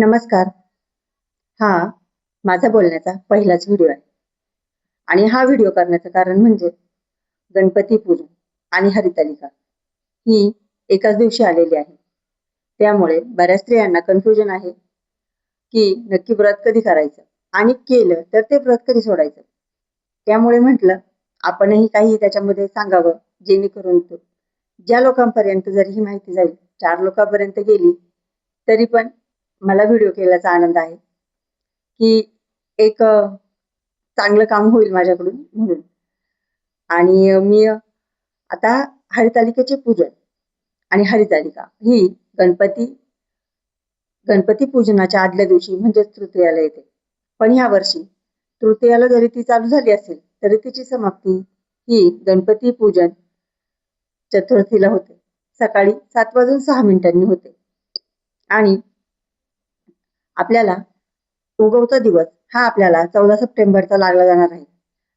नमस्कार. हा माझा बोलण्याचा पहिलाच व्हिडिओ आहे आणि हा व्हिडिओ करण्याचं कारण म्हणजे गणपती पूजन आणि हरितालिका ही एकाच दिवशी आलेली आहे. त्यामुळे बऱ्याच स्त्रियांना कन्फ्युजन आहे की नक्की व्रत कधी करायचं आणि केलं तर ते व्रत कधी सोडायचं. त्यामुळे म्हटलं आपणही काही त्याच्यामध्ये सांगावं, जेणेकरून ज्या लोकांपर्यंत जरी ही माहिती जाईल, 4 लोकांपर्यंत गेली तरी पण मला व्हिडिओ केल्याचा आनंद आहे की एक चांगलं काम होईल माझ्याकडून म्हणून. आणि मी आता हरितालिकेचे पूजन आणि हरितालिका ही गणपती गणपती पूजनाच्या आदल्या दिवशी म्हणजेच तृतीयाला येते. पण ह्या वर्षी तृतीयाला जरी ती चालू झाली असेल तरी तिची समाप्ती ही गणपती पूजन चतुर्थीला होते. सकाळी 7:06 होते आणि आपल्याला उगवता दिवस हा आपल्याला 14 सप्टेंबरचा लागला जाणार आहे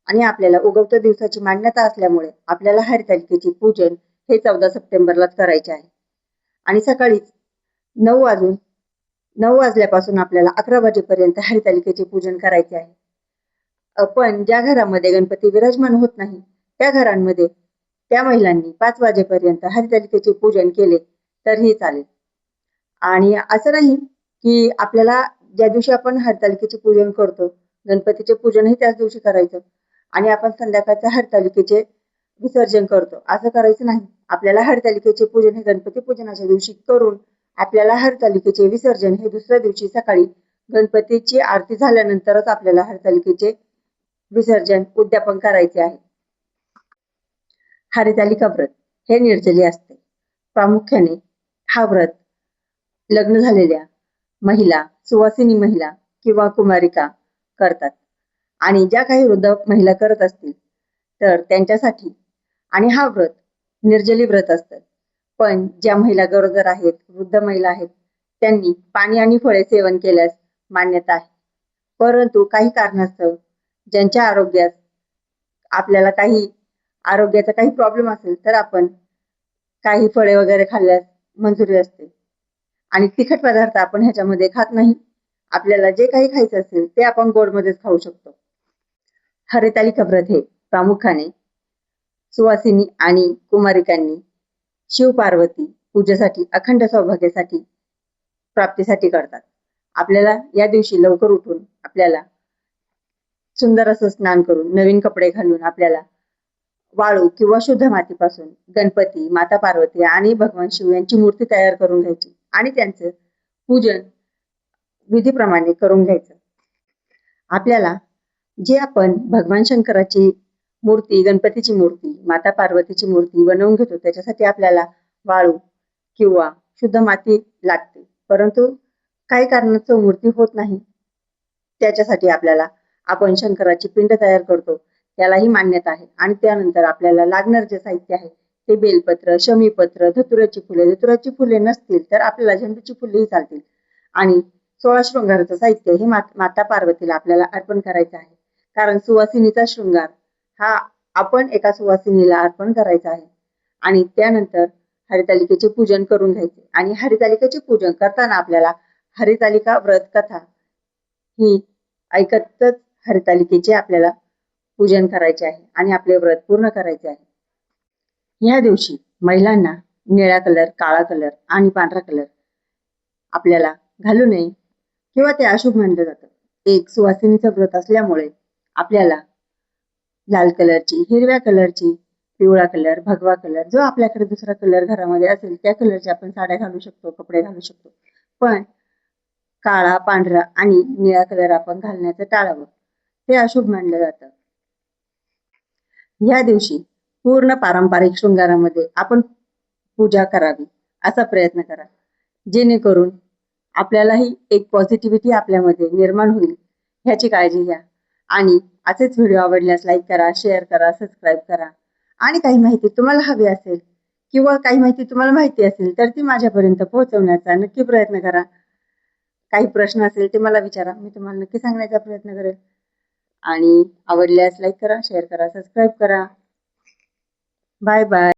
आणि आपल्याला उगवत्या दिवसाची मान्यता असल्यामुळे आपल्याला हरितालिकेचे पूजन हे 14 सप्टेंबरलाच करायचे आहे. आणि सकाळीच 9 वाजल्यापासून आपल्याला 11 वाजेपर्यंत हरितालिकेचे पूजन करायचे आहे. पण ज्या घरामध्ये गणपती विराजमान होत नाही त्या घरांमध्ये त्या महिलांनी 5 वाजेपर्यंत हरितालिकेचे पूजन केले तरीही चालेल. आणि असं नाही की आपल्याला ज्या दिवशी आपण हरतालिकेचे पूजन करतो, गणपतीचे पूजनही त्याच दिवशी करायचं आणि आपण संध्याकाळच्या हरतालिकेचे विसर्जन करतो, असं करायचं नाही. आपल्याला हरतालिकेचे पूजन हे गणपती पूजनाच्या दिवशी करून आपल्याला हरतालिकेचे विसर्जन हे दुसऱ्या दिवशी सकाळी गणपतीची आरती झाल्यानंतरच आपल्याला हरतालिकेचे विसर्जन उद्यापन करायचे आहे. हरितालिका व्रत हे निर्जली असते. प्रामुख्याने हा व्रत लग्न झालेल्या महिला, सुवासिनी महिला किंवा कुमारिका करतात. आणि ज्या काही वृद्ध महिला करत असतील तर त्यांच्यासाठी आणि हा व्रत निर्जली व्रत असतं. पण ज्या महिला गरोदर आहेत, वृद्ध महिला आहेत, त्यांनी पाणी आणि फळे सेवन केल्यास मान्यता आहे. परंतु काही कारणास्तव ज्यांच्या आपल्याला काही आरोग्याचा काही प्रॉब्लेम असेल तर आपण काही फळे वगैरे खाल्ल्यास मंजुरी असते. आणि तिखट पदार्थ आपण ह्याच्यामध्ये खात नाही. आपल्याला जे काही खायचं असेल ते आपण गोडमध्येच खाऊ शकतो. हरितालिका व्रत हे प्रामुख्याने सुवासिनी आणि कुमारिकांनी शिव पार्वती पूजेसाठी, अखंड सौभाग्यासाठी, प्राप्तीसाठी करतात. आपल्याला या दिवशी लवकर उठून आपल्याला सुंदर असं स्नान करून नवीन कपडे घालून आपल्याला वाळू किंवा शुद्ध मातीपासून गणपती, माता पार्वती आणि भगवान शिव यांची मूर्ती तयार करून घ्यायची आणि त्यांचं पूजन विधीप्रमाणे करून घ्यायचं. आपल्याला जे आपण भगवान शंकराची मूर्ती, गणपतीची मूर्ती, माता पार्वतीची मूर्ती बनवून घेतो त्याच्यासाठी आपल्याला वाळू किंवा शुद्ध माती लागते. परंतु काही कारणास्तव मूर्ती होत नाही, त्याच्यासाठी आपल्याला आपण शंकराची पिंड तयार करतो, त्यालाही मान्यता आहे. आणि त्यानंतर आपल्याला लागणार जे साहित्य आहे ते बेलपत्र, शमीपत्र, धतुराची धतुराची फुले नसतील तर आपल्याला झेंडूची फुलेही चालतील. आणि 16 शृंगाराचं साहित्य हे माता पार्वतीला आपल्याला अर्पण करायचं आहे. कारण सुवासिनीचा शृंगार हा आपण एका सुवासिनीला अर्पण करायचा आहे. आणि त्यानंतर हरितालिकेचे पूजन करून घ्यायचे. आणि हरितालिकेचे पूजन करताना आपल्याला हरितालिका व्रत कथा ही ऐकतच हरितालिकेचे आपल्याला पूजन करायचे आहे आणि आपले व्रत पूर्ण करायचे आहे. या दिवशी महिलांना निळा कलर, काळा कलर आणि पांढरा कलर आपल्याला घालू नये किंवा ते अशुभ मानलं जातं. एक सुवासिनीचं व्रत असल्यामुळे आपल्याला लाल कलरची, हिरव्या कलरची, पिवळा कलर, भगवा कलर, जो आपल्याकडे दुसरा कलर घरामध्ये असेल त्या कलरचे आपण साड्या घालू शकतो, कपडे घालू शकतो. पण काळा, पांढरा आणि निळा कलर आपण घालण्याचं टाळावं, ते अशुभ मानलं जातं. या दिवशी पूर्ण पारंपरिक शृंगारामध्ये आपण पूजा करावी असा प्रयत्न करा, जेणेकरून आपल्यालाही एक पॉझिटिव्हिटी आपल्यामध्ये निर्माण होईल ह्याची काळजी घ्या. आणि असेच व्हिडिओ आवडल्यास लाईक करा, शेअर करा, सबस्क्राईब करा. आणि काही माहिती तुम्हाला हवी असेल किंवा काही माहिती तुम्हाला माहिती असेल तर ती माझ्यापर्यंत पोहोचवण्याचा नक्की प्रयत्न करा. काही प्रश्न असेल ते मला विचारा, मी तुम्हाला नक्की सांगण्याचा प्रयत्न करेल. आणि आवडल्यास लाईक करा, शेअर करा, सबस्क्राईब करा. Bye bye.